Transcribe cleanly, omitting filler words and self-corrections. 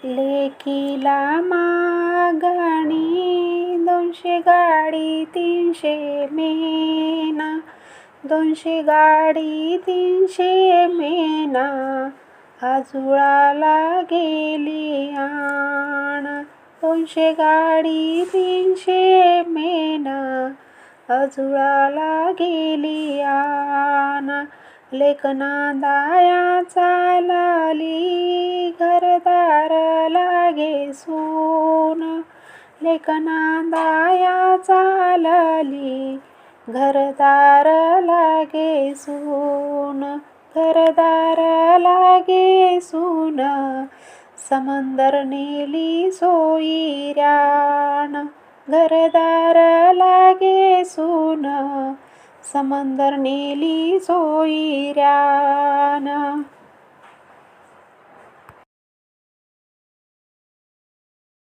लेकीला मागणी 200 गाडी 300 मेना, 200 गाडी 300 मेना, आजुळाला गेली आण. 200 गाडी 300 मेना, आजुळाला गेली आण. लेकनांदाया चालली, घरदार लागे सून. लेकनांदाया चालली, घरदार लागे सून. घरदार लागे सून, समंदर नेली सोयीऱ्यान. घरदार लागे सून, समंदर नेली सोयीऱ्यान.